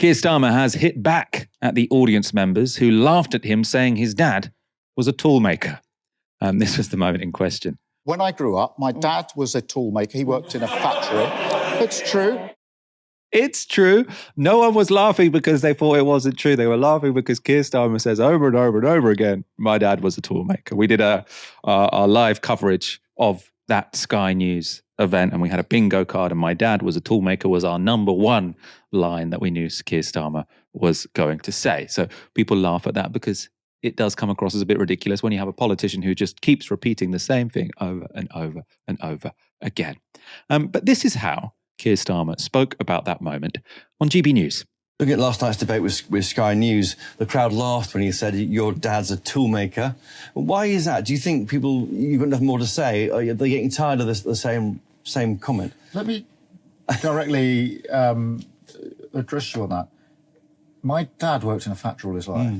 Keir Starmer has hit back at the audience members who laughed at him saying his dad was a toolmaker. This was the moment in question. When I grew up, my dad was a toolmaker. He worked in a factory. It's true. It's true. No one was laughing because they thought it wasn't true. They were laughing because Keir Starmer says over and over and over again, my dad was a toolmaker. We did our live coverage of that Sky News event, and we had a bingo card, and my dad was a toolmaker was our number one line that we knew Keir Starmer was going to say. So people laugh at that because it does come across as a bit ridiculous when you have a politician who just keeps repeating the same thing over and over and over again. But this is how Keir Starmer spoke about that moment on GB News. Looking at last night's debate with Sky News, the crowd laughed when he said, your dad's a toolmaker. Why is that? Do you think you've got nothing more to say? Are they getting tired of the same comment? Let me directly address you on that. My dad worked in a factory all his life.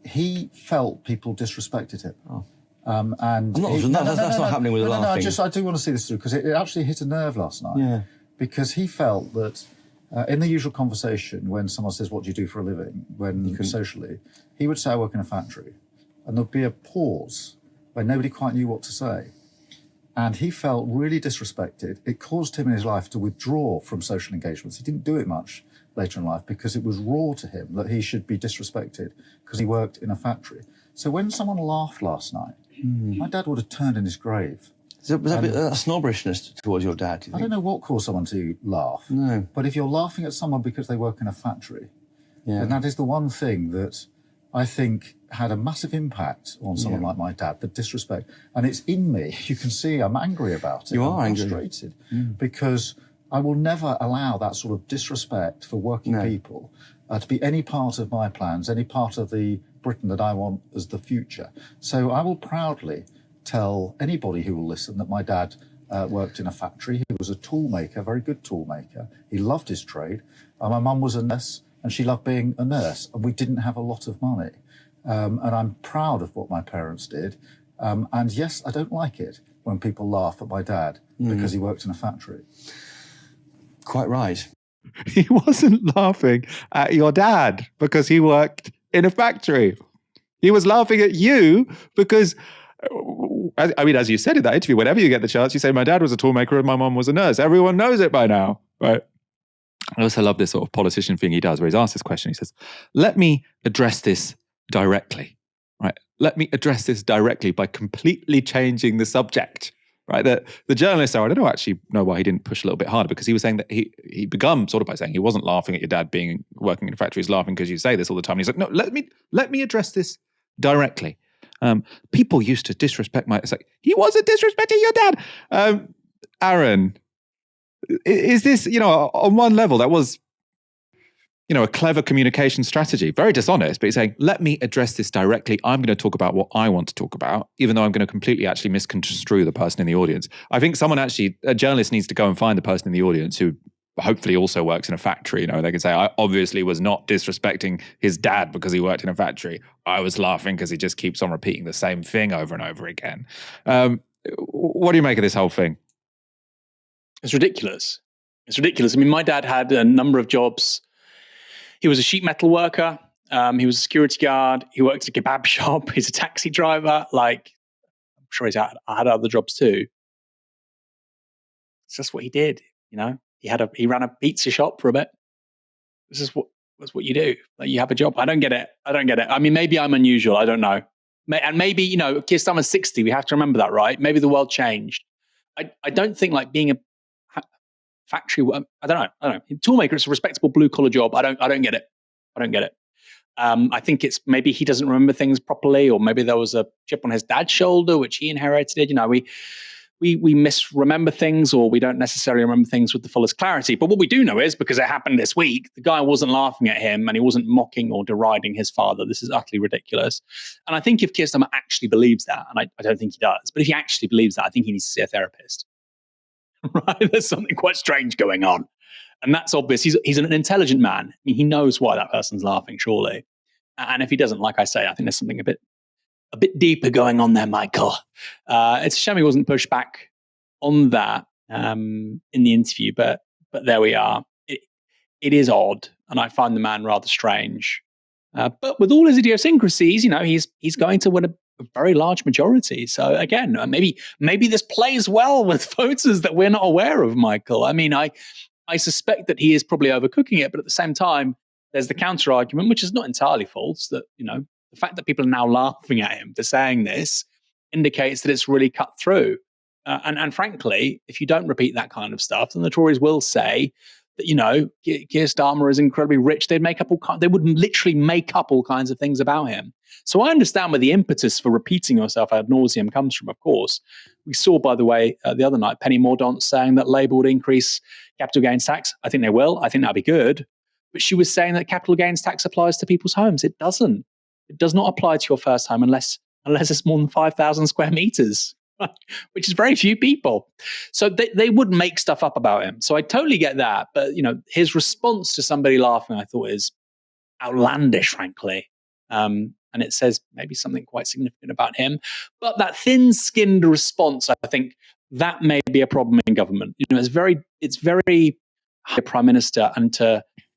He felt people disrespected him. Oh. And that's not happening with the laughing. I do want to see this through because it actually hit a nerve last night. Yeah. Because he felt that in the usual conversation, when someone says, what do you do for a living, socially, he would say, I work in a factory. And there'd be a pause where nobody quite knew what to say. And he felt really disrespected. It caused him in his life to withdraw from social engagements. He didn't do it much later in life because it was raw to him that he should be disrespected because he worked in a factory. So when someone laughed last night, my dad would have turned in his grave. Was that a bit of snobbishness towards your dad, do you think? I don't know what caused someone to laugh. No. But if you're laughing at someone because they work in a factory, then that is the one thing that I think had a massive impact on someone like my dad, the disrespect. And it's in me. You can see I'm angry about it. You are angry. I'm frustrated because I will never allow that sort of disrespect for working people to be any part of my plans, any part of the Britain that I want as the future. So I will proudly tell anybody who will listen that my dad worked in a factory. He was a toolmaker, a very good toolmaker. He loved his trade. My mum was a nurse, and she loved being a nurse, and we didn't have a lot of money. And I'm proud of what my parents did. And yes, I don't like it when people laugh at my dad because he worked in a factory. Quite right. He wasn't laughing at your dad because he worked in a factory. He was laughing at you because, I mean, as you said in that interview, whenever you get the chance, you say, my dad was a toolmaker and my mum was a nurse. Everyone knows it by now, right? I also love this sort of politician thing he does where he's asked this question. He says, let me address this directly, right? Let me address this directly by completely changing the subject, right? The journalist, I don't actually know why he didn't push a little bit harder because he was saying that he began sort of by saying he wasn't laughing at your dad working in a factory. He's laughing because you say this all the time. And he's like, no, let me address this directly. People used to disrespect it's like, he wasn't disrespecting your dad. Aaron, is this, on one level, that was, a clever communication strategy, very dishonest, but he's saying, let me address this directly. I'm going to talk about what I want to talk about, even though I'm going to completely actually misconstrue the person in the audience. I think a journalist needs to go and find the person in the audience who hopefully also works in a factory. They can say, I obviously was not disrespecting his dad because he worked in a factory. I was laughing because he just keeps on repeating the same thing over and over again. What do you make of this whole thing? It's ridiculous. It's ridiculous. I mean, my dad had a number of jobs. He was a sheet metal worker. He was a security guard. He worked at a kebab shop. He's a taxi driver. I'm sure he's had other jobs too. It's just what he did. He ran a pizza shop for a bit. This is what you do. You have a job. I don't get it. I mean, maybe I'm unusual. I don't know. And maybe, Keir Starmer's 60. We have to remember that, right? Maybe the world changed. I don't think being a factory, I don't know. Toolmaker, it's a respectable blue collar job. I don't get it. I think it's maybe he doesn't remember things properly, or maybe there was a chip on his dad's shoulder, which he inherited. We misremember things, or we don't necessarily remember things with the fullest clarity. But what we do know is, because it happened this week, the guy wasn't laughing at him and he wasn't mocking or deriding his father. This is utterly ridiculous. And I think if Keir Starmer actually believes that, and I don't think he does, but if he actually believes that, I think he needs to see a therapist. Right? There's something quite strange going on. And that's obvious. He's an intelligent man. I mean, he knows why that person's laughing, surely. And if he doesn't, like I say, I think there's something a bit deeper going on there, Michael. It's a shame he wasn't pushed back on that in the interview, but there we are. It is odd. and I find the man rather strange. But with all his idiosyncrasies, he's going to win a very large majority. So again, maybe this plays well with voters that we're not aware of, Michael. I mean, I suspect that he is probably overcooking it, but at the same time, there's the counter argument, which is not entirely false, that the fact that people are now laughing at him for saying this indicates that it's really cut through. And frankly, if you don't repeat that kind of stuff, then the Tories will say that Keir Starmer is incredibly rich. They would literally make up all kinds of things about him. So I understand where the impetus for repeating yourself ad nauseum comes from. Of course, we saw, by the way, the other night, Penny Mordaunt saying that Labour would increase capital gains tax. I think they will. I think that'd be good. But she was saying that capital gains tax applies to people's homes. It doesn't. It does not apply to your first home unless it's more than 5,000 square meters, which is very few people. So they would make stuff up about him. So I totally get that. But, his response to somebody laughing, I thought, is outlandish, frankly. And it says maybe something quite significant about him. But that thin-skinned response, I think, that may be a problem in government. It's very high Prime Minister, and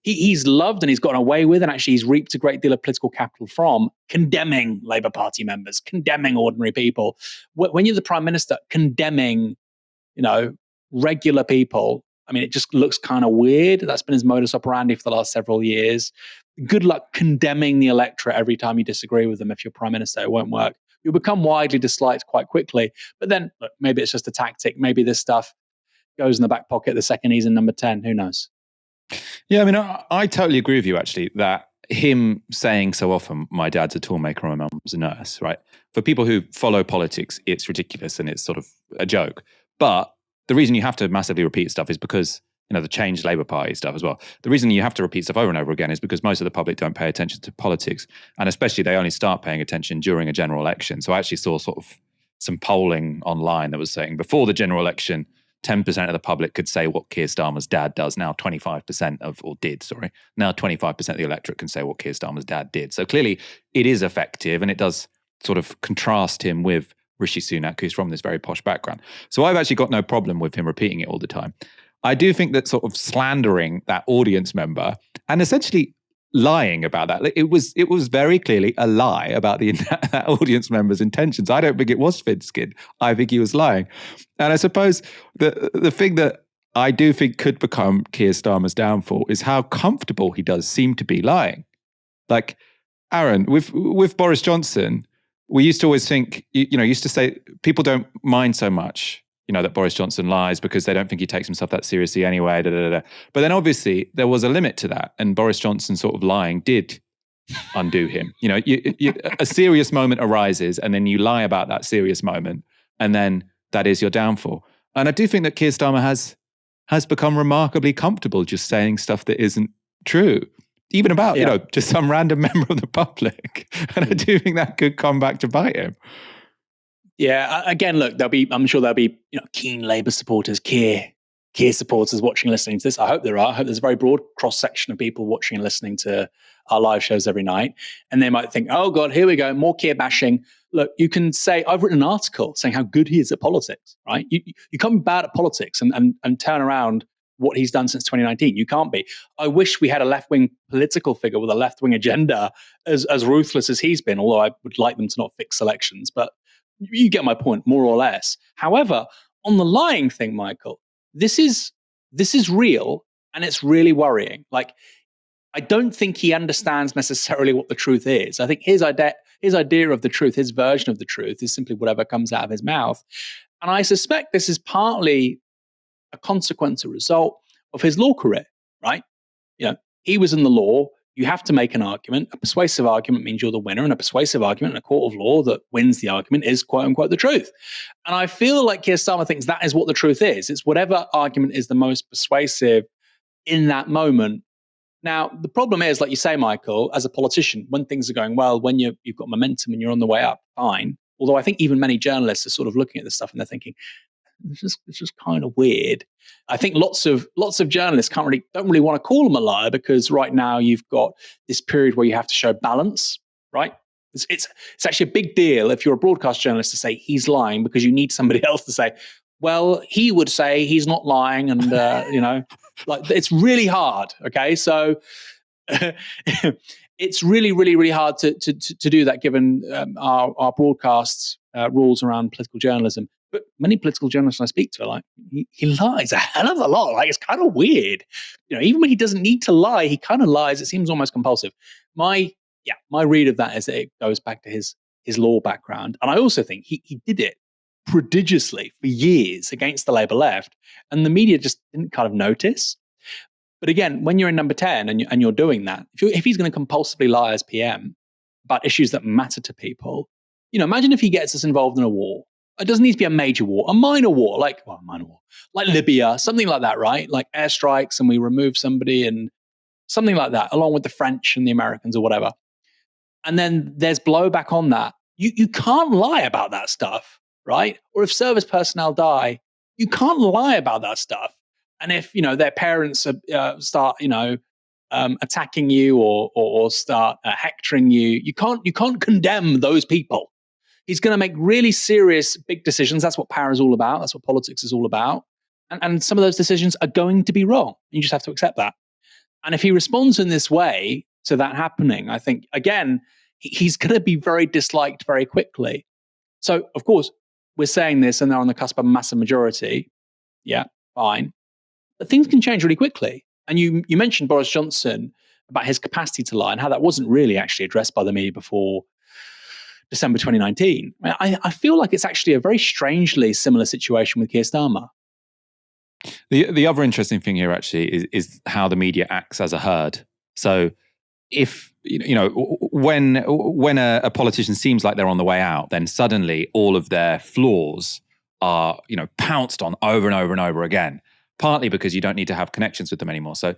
he's loved and he's gotten away with, and actually he's reaped a great deal of political capital from condemning Labour Party members, condemning ordinary people. When you're the Prime Minister, condemning, regular people, I mean, it just looks kind of weird. That's been his modus operandi for the last several years. Good luck condemning the electorate every time you disagree with them if you're Prime Minister. It won't work. You'll become widely disliked quite quickly. But then, look, maybe it's just a tactic. Maybe this stuff goes in the back pocket the second he's in number 10. Who knows? Yeah, I mean, I totally agree with you, actually, that him saying so often, my dad's a toolmaker and my mum's a nurse, right? For people who follow politics, it's ridiculous and it's sort of a joke. But the reason you have to massively repeat stuff is because, the changed Labour Party stuff as well. The reason you have to repeat stuff over and over again is because most of the public don't pay attention to politics. And especially they only start paying attention during a general election. So I actually saw sort of some polling online that was saying before the general election, 10% of the public could say what Keir Starmer's dad does. Now 25% now 25% of the electorate can say what Keir Starmer's dad did. So clearly it is effective, and it does sort of contrast him with Rishi Sunak, who's from this very posh background. So I've actually got no problem with him repeating it all the time. I do think that sort of slandering that audience member and essentially lying about that, it was very clearly a lie about that audience member's intentions. I don't think it was thin-skinned. I think he was lying. And I suppose the thing that I do think could become Keir Starmer's downfall is how comfortable he does seem to be lying. Like, Aaron, with Boris Johnson, we used to always think, used to say people don't mind so much, that Boris Johnson lies because they don't think he takes himself that seriously anyway. But then obviously there was a limit to that. And Boris Johnson sort of lying did undo him. A serious moment arises and then you lie about that serious moment. And then that is your downfall. And I do think that Keir Starmer has become remarkably comfortable just saying stuff that isn't true. Even about, just some random member of the public. And I do think that could come back to bite him. Yeah, again, look, I'm sure there'll be keen Labour supporters, Keir supporters watching and listening to this. I hope there are. I hope there's a very broad cross-section of people watching and listening to our live shows every night. And they might think, oh God, here we go, more Keir bashing. Look, you can say, I've written an article saying how good he is at politics, right? You can't be bad at politics and turn around what he's done since 2019. You can't be. I wish we had a left-wing political figure with a left-wing agenda as ruthless as he's been, although I would like them to not fix elections. But you get my point, more or less. However, on the lying thing, Michael, this is real, and it's really worrying. Like, I don't think he understands necessarily what the truth is. I think his idea of the truth, his version of the truth, is simply whatever comes out of his mouth. And I suspect this is partly a consequence, a result of his law career, right? He was in the law. You have to make an argument. A persuasive argument means you're the winner, and a persuasive argument in a court of law that wins the argument is quote unquote the truth. And I feel like Keir Starmer thinks that is what the truth is. It's whatever argument is the most persuasive in that moment. Now, the problem is, like you say, Michael, as a politician, when things are going well, when you've got momentum and you're on the way up, fine. Although I think even many journalists are sort of looking at this stuff and they're thinking, it's just kind of weird. I think lots of journalists don't really want to call him a liar, because right now you've got this period where you have to show balance, right? It's actually a big deal if you're a broadcast journalist to say he's lying, because you need somebody else to say, well, he would say he's not lying, and like, it's really hard. Okay, so it's really, really, really hard to do that given our broadcast rules around political journalism. But many political journalists I speak to are like, he lies a hell of a lot. Like, it's kind of weird. Even when he doesn't need to lie, he kind of lies. It seems almost compulsive. My read of that is that it goes back to his law background. And I also think he did it prodigiously for years against the Labour left. And the media just didn't kind of notice. But again, when you're in number 10 and you're doing that, if he's going to compulsively lie as PM about issues that matter to people, imagine if he gets us involved in a war. It doesn't need to be a major war, a minor war, like Libya, something like that, right? Like airstrikes and we remove somebody and something like that, along with the French and the Americans or whatever. And then there's blowback on that. You can't lie about that stuff, right? Or if service personnel die, you can't lie about that stuff. And if their parents start attacking you or start hectoring you, you can't condemn those people. He's going to make really serious big decisions. That's what power is all about. That's what politics is all about. And some of those decisions are going to be wrong. You just have to accept that. And if he responds in this way to that happening, I think again he's going to be very disliked very quickly. So of course we're saying this, and they're on the cusp of a massive majority. Yeah, fine. But things can change really quickly. And you mentioned Boris Johnson about his capacity to lie and how that wasn't really actually addressed by the media before December 2019. I feel like it's actually a very strangely similar situation with Keir Starmer. The other interesting thing here actually is how the media acts as a herd. So if when a politician seems like they're on the way out, then suddenly all of their flaws are pounced on over and over and over again. Partly because you don't need to have connections with them anymore. So,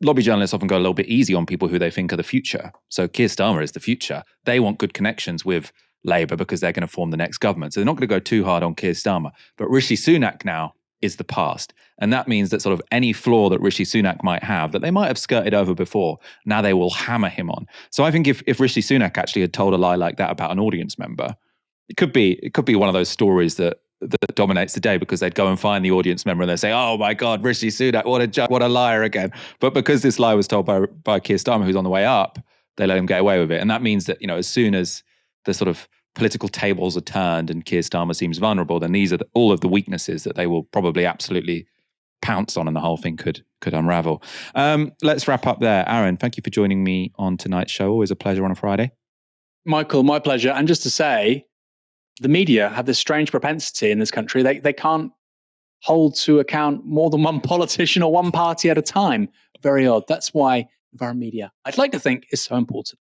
lobby journalists often go a little bit easy on people who they think are the future. So Keir Starmer is the future. They want good connections with Labour because they're going to form the next government. So they're not going to go too hard on Keir Starmer. But Rishi Sunak now is the past. And that means that sort of any flaw that Rishi Sunak might have that they might have skirted over before, now they will hammer him on. So I think if Rishi Sunak actually had told a lie like that about an audience member, it could be one of those stories that dominates the day, because they'd go and find the audience member and they say, "Oh my God, Rishi Sunak, what a liar again." But because this lie was told by Keir Starmer, who's on the way up, they let him get away with it. And that means that as soon as the sort of political tables are turned and Keir Starmer seems vulnerable, then these are all of the weaknesses that they will probably absolutely pounce on, and the whole thing could unravel. Let's wrap up there. Aaron, thank you for joining me on tonight's show. Always a pleasure on a Friday. Michael, my pleasure. And just to say, the media have this strange propensity in this country. They can't hold to account more than one politician or one party at a time. Very odd. That's why Novara Media, I'd like to think, is so important.